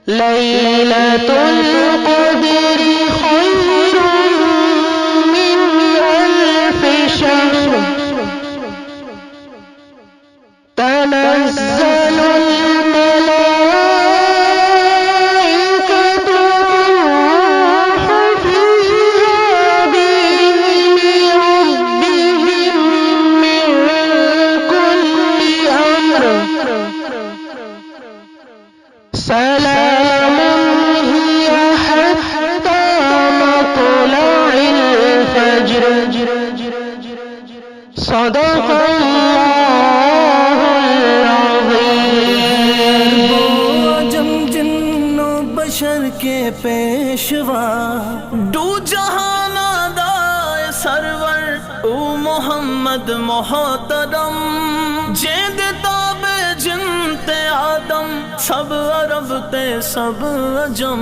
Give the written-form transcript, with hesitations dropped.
लैलतुल क़द्र खैरुम मिन अल्फ़ि शहर तनज़्ज़लुल मलाइकतु वर्रूहु फ़ीहा बिइज़्नि रब्बिहिम मिन कुल्लि अम्र सलामुन हिय हत्ता मत्लइल फ़ज्र। सदक़ल्लाहुल अज़ीम। आजम जिन्नो बशर के पेशवा दू जहाना दाए सरवर ओ मोहम्मद मोहतरम जेद ताबे जिनते आदम सब अरब ते सब अजम।